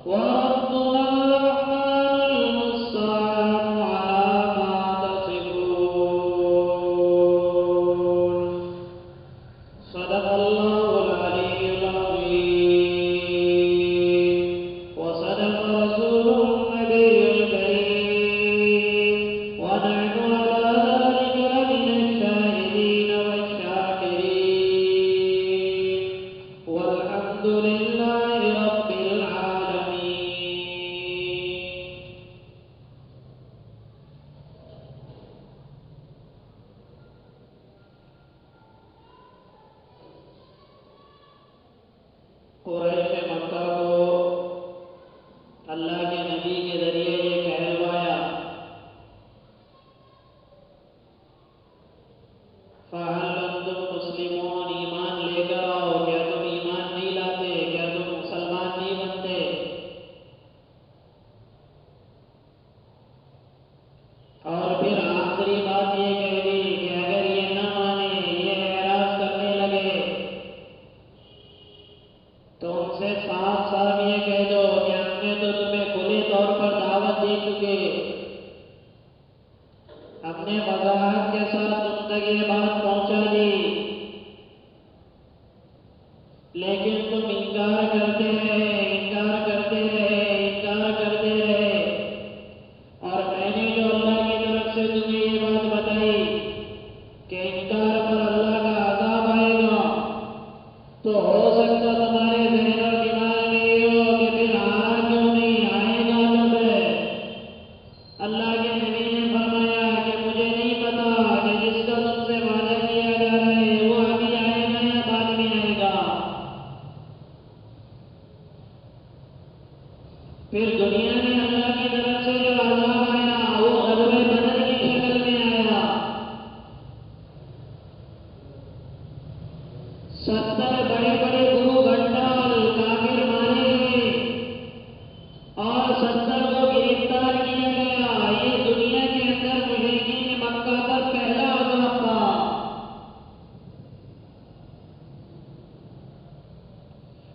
وربنا الرحمن المستعان على ما تصفون صدق الله العلي العظيم وصدق رسوله النبي الكريم ونحن على ذلك لمن الشاهدين والشاكرين والحمد لله رب العالمين. قریش مکہ کو اللہ کے نبی کے ذریعے یہ کہلوایا فَهَلْ أَنْتُمْ مُسْلِمُونَ ایمان لے کر آؤ. کیا تم ایمان نہیں لاتے؟ کیا تم مسلمان نہیں بنتے؟ اور پھر آخری بات یہ کہہ دی کہ اگر یہ نہ مانے، یہ اعراض کرنے لگے تو ان سے صاف صاف یہ کہہ دو کہ ہم نے تو تمہیں کھلے طور پر دعوت دے چکے، ہم نے وضاحت کے ساتھ تم تک یہ بات پہنچا دی، لیکن تم انکار کرتے رہے، انکار کرتے رہے، انکار کرتے رہے. اور میں نے جو اللہ کی طرف سے تمہیں یہ بات بتائی کہ انکار پر اللہ کا عذاب آئے گا، تو ہو سکتا تمہارے ذہن اور دماغ میں یہ ہو کہ پھر آنا کیوں نہیں، آئے گا کب ہے؟ اللہ کے نبی نے فرمایا کہ مجھے نہیں پتا کہ جس کا تم سے وعدہ کیا جا رہا ہے وہ ابھی آئے گا یا بعد میں آئے گا. پھر دنیا میں اللہ کی طرف سے جو عذاب آیا وہ غزوہ بدر کی شکل میں آیا. 70 بڑے بڑے گرو گھنٹال کافر مارے گئے اور 70 کو گرفتار کیا گیا. یہ دنیا کے اندر مشرکین مکہ کا پہلا عذاب تھا.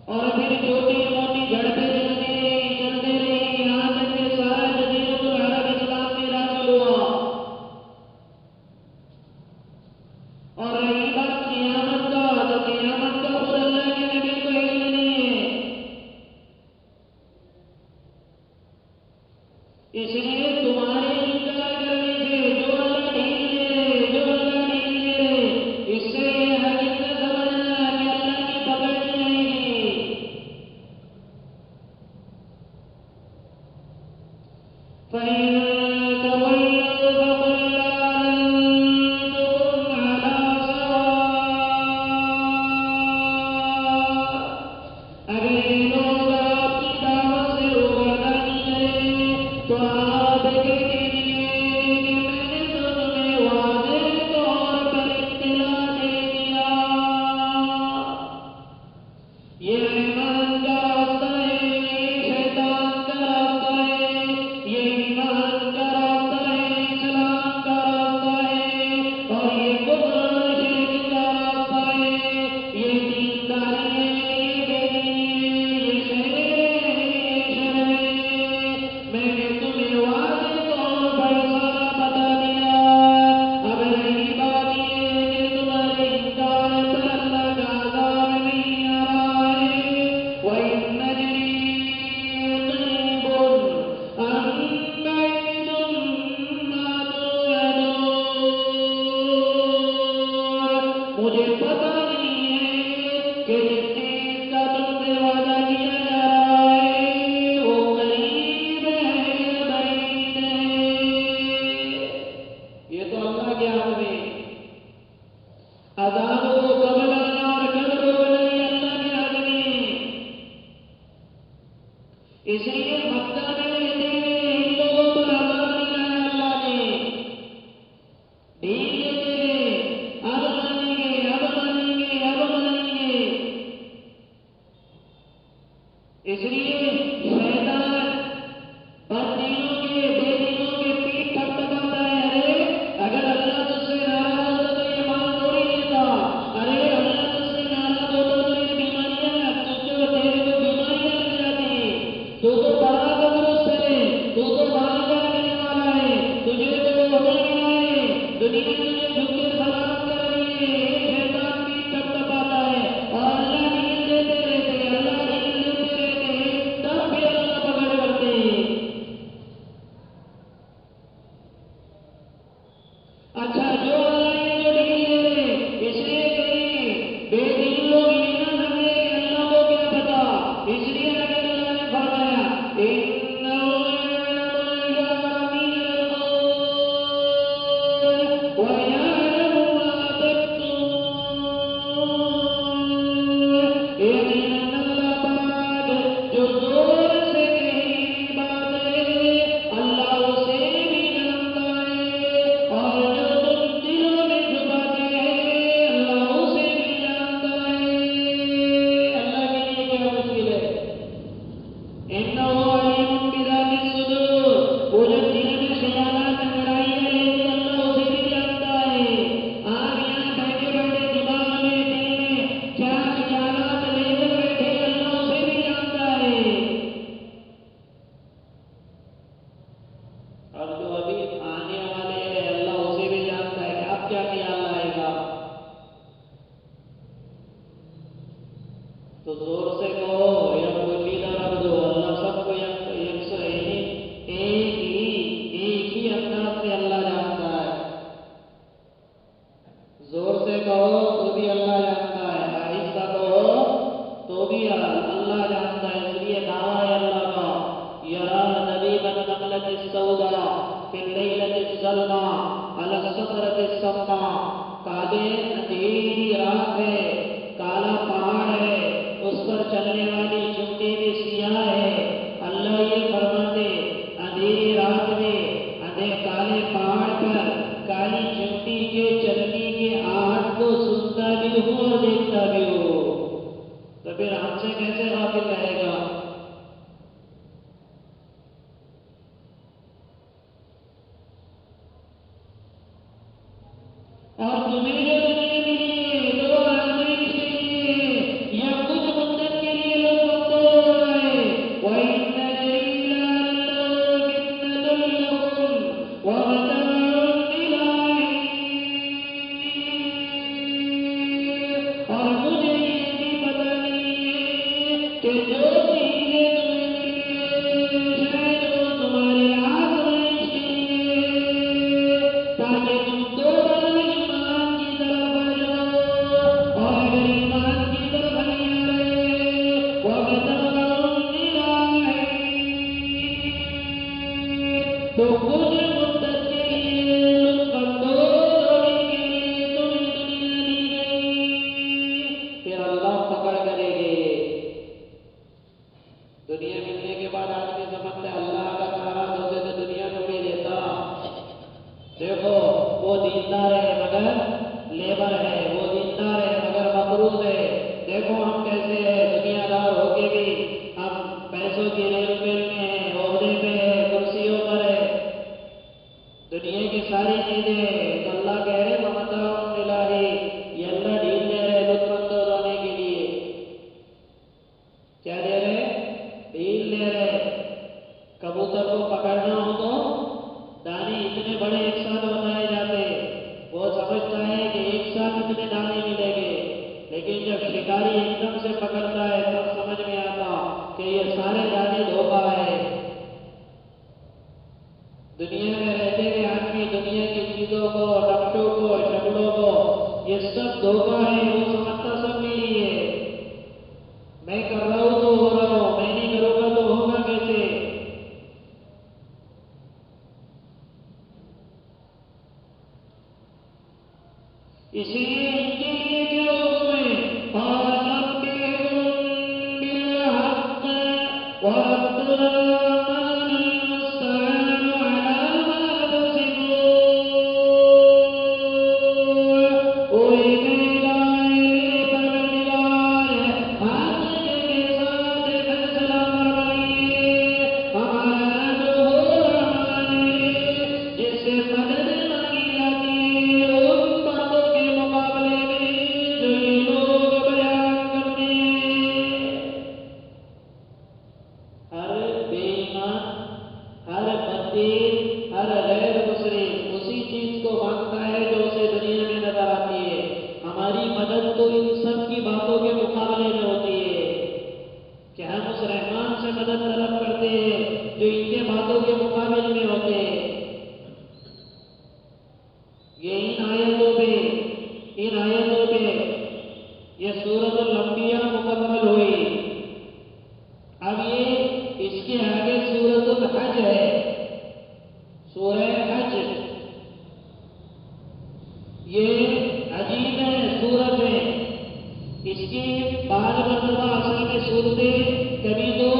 اور پھر چھوٹی موٹی جھڑپیں چلتی رہی یہاں تک کہ سارا جزیرۃ العرب اسلام میں داخل ہوا. اور رہی بات قیامت کا، تو قیامت کا خود اللہ کے نبی کو علم نہیں ہے. اس لیے تمہارے انکار کرنے سے جو اللہ ڈھیل لے رہے، اس سے یہ حقیقت سمجھنا کہ اللہ کی پکڑ نہیں آئے گی. فَإِن تَوَلَّوْا فَقُلْ آذَنتُكُمْ عَلَىٰ سَوَاءٍ. اگر یہ لوگ آپ کی دعوت سے روگردانی کریں تو آپ کہہ دیجیے کہ میں نے تو تمہیں واضح طور پر اطلاع دے دیا. یہ ایمان کا راستہ ہے، یہ شیطان کا راستہ ہے، یہ ایمان کا راستہ ہے، اسلام کا راستہ ہے، اور یہ کفر شرک کا راستہ ہے. یہ دینداری ہے، یہ بے دینی ہے، یہ شر ہے، یہ شر ہے. میں نے تمہیں واضح طور پر سارا بتا دیا. اب رہی بات یہ کہ تمہارے انکار پر اللہ کا عذاب نہیں آ رہا ہے. وَإِن نَّجْرِي قَرِيبٌ أَم بَعِيدٌ مَّا تُوعَدُونَ. مجھے پتا نہیں ہے کہ جس چیز کا تم سے وعدہ کیا جا رہا ہے وہ قریب ہے یا بعید ہے. یہ تو اللہ کے ہاتھ میں. عذاب کو کب لانا اور کب روکنا یہ اللہ کے ہاتھ میں. اس لیے مکہ میں رہتے ہوئے ان لوگوں پر عذاب نہیں لایا اللہ نے. ڈھیل دیتے گئے، اب مانیں گے، اب مانیں گے، اب مانیں گے. اس لیے شیطان بددینوں کے، بے دینوں کے پیٹ تھپتھپاتا ہے. ارے اگر اللہ تجھ سے ناراض ہوتا تو یہ مال تھوڑی دیتا. ارے اللہ تجھ سے ناراض ہوتا تو یہ بیماریاں، تیرے کو بیماریاں لگ جاتی. تو انه علیم بذات الصدور، وہ جو دل میں خیالات انگڑائیاں لیتے اللہ اسے بھی جانتا ہے. آپ یہاں بیٹھے بیٹھے دماغ میں دل میں کیا خیالات لے کر بیٹھے اللہ اسے بھی جانتا ہے. اور جو ابھی آنے والے ہیں اللہ اسے بھی جانتا ہے کہ اب کیا خیال آئے گا. تو زور سے کہو یا بولی نہ رکھ دو، اللہ سب کو ایک ہی انداز سے اللہ جانتا ہے. زور سے کہو تو بھی اللہ جانتا ہے، آہستہ کہو تو بھی اللہ جانتا ہے. اس لیے دعویٰ ہے اللہ کا، یرا نبیب النملۃ السوداء فی اللیلۃ الظلماء علی الصخرۃ الصماء. کعبے اندھیری رات ہے، کالا پہاڑ ہے، اس پر چلنے والی چونٹی بھی سیاہ ہے. اللہ یہ فرماتے اندھیری رات میں کالے پہاڑ پر کالی چونٹی کے چلنے کے آہٹ کو سنتا بھی ہوں اور دیکھتا بھی ہوں، تو پھر ہم سے کیسے غافل رہے گا؟ اور تمہیں جو دنیا ملی ہے تو آزمائش کے لیے یا کچھ مدت کے لیے لوگ بندو ہو رہے. وَإِنَّ جَرِيلَ اللَّهُ فِتْنَةٌ لَكُمْ وَمَتَاعٌ إِلَىٰ حِينٍ. اور مجھے یہ بھی پتہ نہیں ہے کہ جو چیزیں تمہیں ملی ہے شاید وہ تمہارے آزمائش کے لیے، تاکہ تم دوبارہ ایمان کی طرف آ جاؤ. اور اگر ایمان کی طرف نہیں آ رہے وَمَتَاعٌ إِلَىٰ حِينٍ، تو کچھ مدت کے لیے لطف اندوز ہونے کے لیے تمہیں دنیا دی گئی. پھر اللہ پکڑ کرے گے. دنیا ملنے کے بعد آدمی سمجھتا ہے اللہ اگر ناراض ہوتے تو دنیا کو بھی دیتا. دیکھو وہ دیندار ہے مگر لیبر ہے، وہ دیندار ہے مگر مقروض ہے. دیکھو ہم کیسے ہیں، دنیا دار ہو کے بھی ہم پیسوں کی ریل ویل میں ہیں، عہدے پہ ہے، کرسیوں پر ہے، دنیا کی ساری چیزیں ہیں. تو اللہ کہہ رہے وَمَتَاعٌ إِلَىٰ حِينٍ، یہ اللہ ڈھیل دے رہے لطف اندوز ہونے کے لیے. کیا دے رہے؟ ڈھیل دے رہے. کبوتر کو پکڑنا ہو تو دانے اتنے بڑے ایک ساتھ بنائے جاتے، وہ سمجھتا ہے کہ ایک ساتھ اتنے دانے ملیں گے، لیکن جب شکاری ایک دم سے پکڑتا ہے تب سمجھ میں آتا کہ یہ سارے دانے دھوکہ ہے. دنیا میں رہتے ہوئے آدمی دنیا کی چیزوں کو، نقشوں کو، شکلوں کو، یہ سب دھوکہ ہے. وہ سمجھتا سب میری ہے، میں کر رہا ہوں تو ہو رہا ہوں، میں نہیں کروں گا تو ہوگا کیسے؟ اسی لیے ان کے لیے کیا حکم ہے؟ فَنَبِّئْهُم بِالْحَقِّ وَرَبُّنَا الْمُسْتَعَانُ عَلَىٰ مَا تَصِفُونَ. کوئی کہے گا اے پروردگار آپ کے ساتھ فیصلہ فرمائیے، ہمارا جو ہو رہا ہے جس سے مدد مانگی جاتی ہے ان باتوں کے مقابلے میں جو یہ لوگ بیان کرتے ہیں. ہر بے ایمان، ہر بددین، ہر غیر مسلم اسی چیز کو مانگتا ہے جو اسے دنیا میں نظر آتی ہے. ہماری مدد تو ان سب کی باتوں کے مقابلے میں ہوتی ہے کہ ہم اس رحمان سے مدد طلب کرتے ہیں جو ان کے باتوں کے مقابلے میں ہوتے ہیں. یہ ان آیتوں پہ یہ سورۃ الانبیاء مکمل ہوئی. اب یہ اس کے آگے سورۃ الحج ہے، سورہ حج. یہ عجیب ہے سورت ہے، اس کی بعض مرتبہ اصل میں صورتیں کبھی تو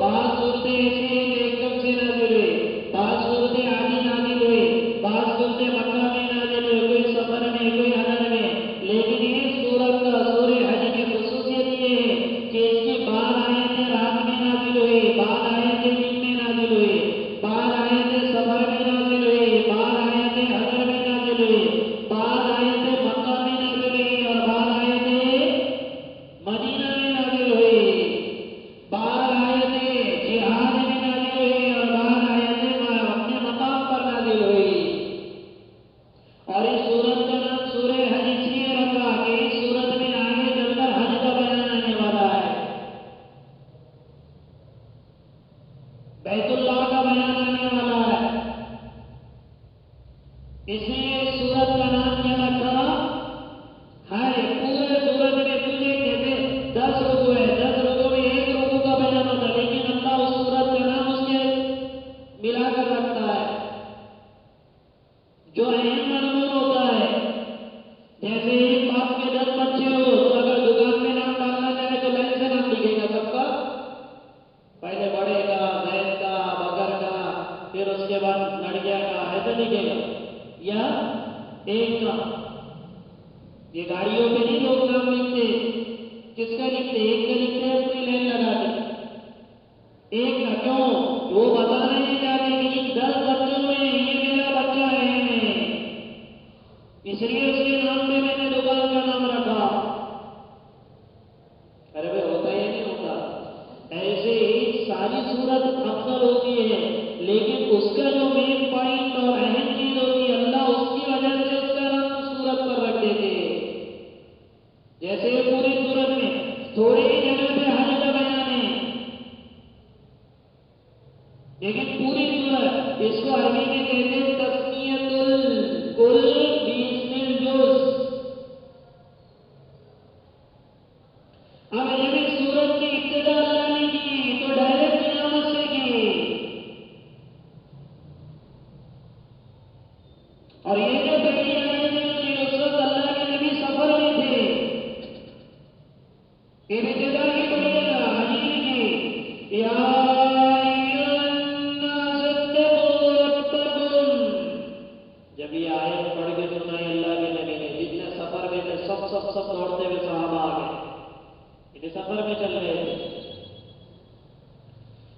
بعض صورتیں ایسی ہیں کہ ایک دم سے نازل ہوئی، بعض صورتیں آدھی نازل ہوئی، بعض صورتیں مکہ میں نازل ہوئی، کوئی سفر میں کوئی حضر میں. لیکن یہ سورہ حج کی خصوصیت یہ ہے کہ اس کی بعض آیتیں رات میں نازل ہوئی، بعض آیتیں بیت اللہ کا بیان آنے والا ہے. اس لیے اس سورت کا نام کیا رکھا ہے؟ پورے سورت میں تجھے کہتے 10 رکوع ہے، 10 رکوع میں ایک رکوع کا بیان ہوتا ہے، لیکن اللہ اس سورت کا نام اس کے ملا کر رکھتا ہے جو اہم مضمون ہوتا ہے. جیسے ایک باپ کے 10 بچے ہو تو اگر دکان میں نام ڈالنا چاہے تو لائن سے نام لکھے گا سب کا، پہلے بڑے کا، بہن کا، بکر کا، پھر اس کے بعد لڑکیا کا، ایسے لکھے گا. یا ایک کا، یہ گاڑیوں پہ نہیں لوگ نام لکھتے، کس کا لکھتے؟ ایک کا لکھتے ہیں، اپنی لائن لگاتے ایک کا. کیوں؟ وہ بتانا نہیں چاہتے کہ ان 10 بچوں میں یہ میرا بچہ ہے، اس لیے اس کے نام پہ میں نے دکان کا نام رکھا. ارے بھائی ہوتا ہے نہیں ہوتا؟ ایسے ہی ساری صورت افضل ہوتی ہے، لیکن اس کا جو مین پوائنٹ اور اہم چیز ہوتی ہے اللہ اس کی وجہ سے اس کا نام صورت پر رکھ دیتے. جیسے پوری صورت میں تھوڑی ہی جگہ پہ حج کا بیان ہے، لیکن پوری صورت اس کو عربی میں کہتے ہیں تسمیۃ الکل باسم الجز. اب جب اس صورت کی ابتدا اللہ نے کی تو ڈائریکٹ قیامت سے کی، اور یہ جو پہلی آیت ہے اس وقت اللہ کے نبی سفر میں تھے. ابتدا ہی پڑھیے گا عجیب کی یا ایھا الناس اتقوا ربکم. جب یہ آیت پڑھ کے سنائی اللہ کے نبی نے، جتنے سفر میں تھے سب دوڑتے ہوئے صحابہ آ گئے، سفر میں چل رہے تھے.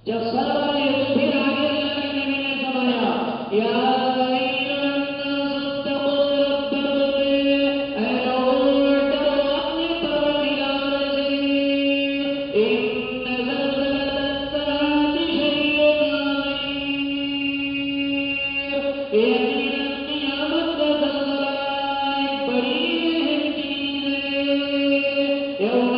جب سب آئے تو پھر آگے اللہ کے نبی نے سنایا یا ایھا الناس اتقوا ربکم، اے لوگوں ڈرو اپنے پروردگار سے، ان زلزلۃ الساعۃ شیء عظیم، یقیناً قیامت کا زلزلہ ایک بڑی اہم چیز ہے. یوم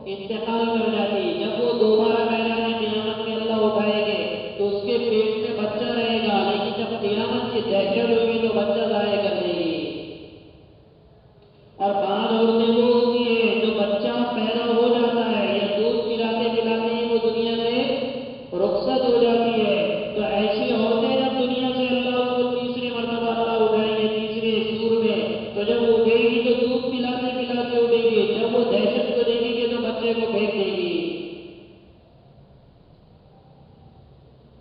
انتقال کر جاتی. جب وہ دوبارہ میدان قیامت میں اللہ اٹھائے گے تو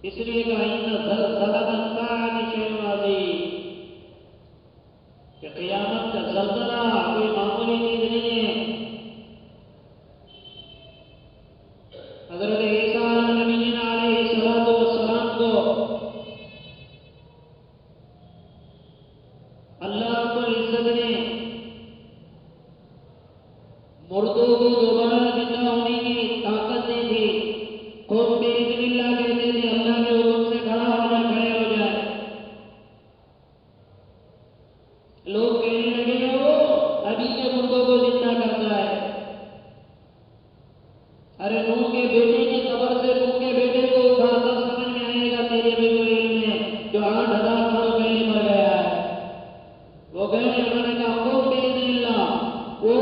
اس لیے کہ کہ قیامت کا زلزلہ کوئی معمولی چیز نہیں ہے. حضرت عیسیٰ علیہ السلام کو اللہ رب العزت نے مردوں کو دوبارہ زندہ ہونے کی طاقت دی تھی. قوم بِإِذْنِ اللَّهِ کہتے تھے اللہ کے حکم سے کھڑا ہو جائے، کھڑے ہو جائے. لوگ کہنے لگے وہ ابھی کے مردوں کو زندہ کرتا ہے. ارے نوح کے بیٹے کی قبر سے نوح کے بیٹے کو اٹھا کر سمجھ میں آئے گا تیرے بغیر علم میں جو 8,000 سال پہلے مر گیا ہے. وہ گئے انہوں نے کہا قوم بِإِذْنِ اللَّهِ. وہ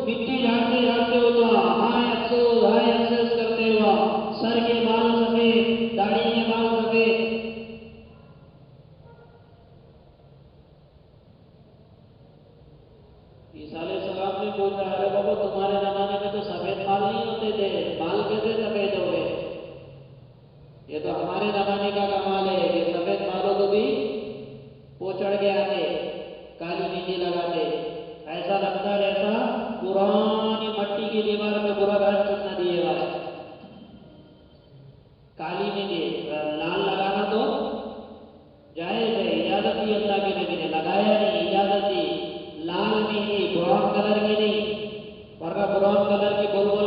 مٹی جھاڑتے جھاڑتے ہوتا ہائے افسوس کرتے ہوا، سر کے بال سفید، داڑھی کے بال سفید. عیسیٰ علیہ السلام نے پوچھا ارے بابا تمہارے زمانے میں تو سفید بال نہیں ہوتے تھے، بال کیسے سفید ہو گئے؟ یہ تو ہمارے زمانے کا کمال ہے کہ سفید بالوں کو بھی پوچڑ کے آتے، کالی مٹی لگاتے، ایسا لگتا جیسا پرانی مٹی کی دیوار میں برا گھر چننا دیے گا. کالی مٹی لال لگانا تو جائز ہے، اجازت دی اللہ کے نبی نے، لگایا نہیں، اجازت دی. لال مٹی براؤن کلر کی نہیں، ورنہ براؤن کلر کی بول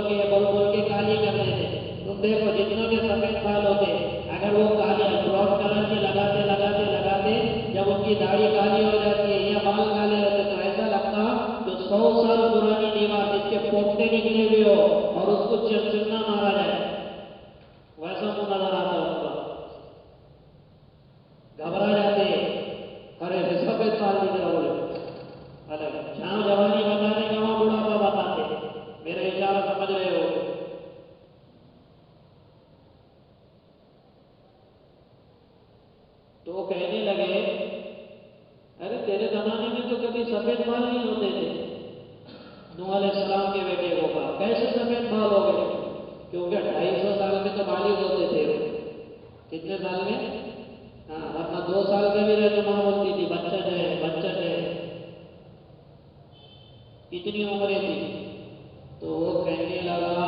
کے کالی کر دیتے. تم دیکھو جتنوں کے سفید بال ہوتے اگر وہ کالی براؤن کلر کی لگاتے جب ان کی داڑھی کالی ہو جاتی ہے یا بال کالے ہوتے تو ایسا لگتا جو 100 سال پرانی دیوار جس کے پوپٹے نکلے ہوئے ہو اور اس کو چمچمنا مارا جائے ویسا کو نظر آتا ان کا. گھبرا جاتے ارے سفید بال دکھ رہا بولے جہاں جوانی بتانے کا وہاں بڑھاپا بتاتے. میرا اشارہ سمجھ رہے ہو؟ تو وہ کہنے لگے ارے تیرے زمانے میں تو کبھی سفید بال نہیں ہوتے تھے. نوح علیہ السلام کے بیٹے کو کہا کیسے سفید بال ہو گئے؟ کیونکہ 250 سال میں تو بالغ ہوتے تھے. کتنے سال میں؟ ہاں ورنہ 2 سال کے بھی رہے تو ماں بولتی تھی بچہ ہے. اتنی عمریں تھی. تو وہ کہنے لگا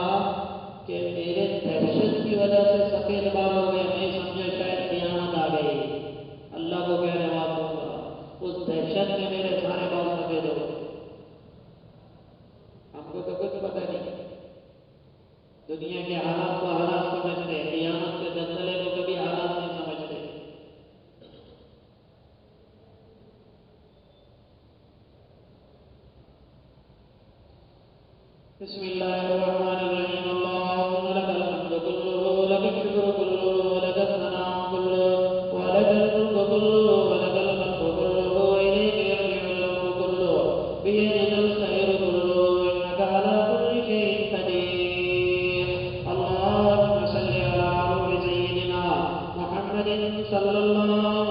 کہ میرے دہشت کی وجہ سے سفید بال ہو گئے، میں سمجھا شاید قیامت آ گئی. اللہ کو کہہ جواب دوں گا اس دہشت میں میرے سارے بال سفید ہو گئے. ہم کو تو کچھ پتہ نہیں، دنیا کے حالات کو حالات سمجھتے، قیامت کے زلزلے کو کبھی حالات نہیں سمجھتے. بسم اللہ الرحمن الرحیم. اللهم لك الحمد كله لك الشكر كله لك الثناء كله ولك الملك كله ولك الخلق كله وإليك يرجع الأمر كله بيدك الخير كله إنك على كل شيء قدير. اللهم صل على روح سيدنا محمد صلى الله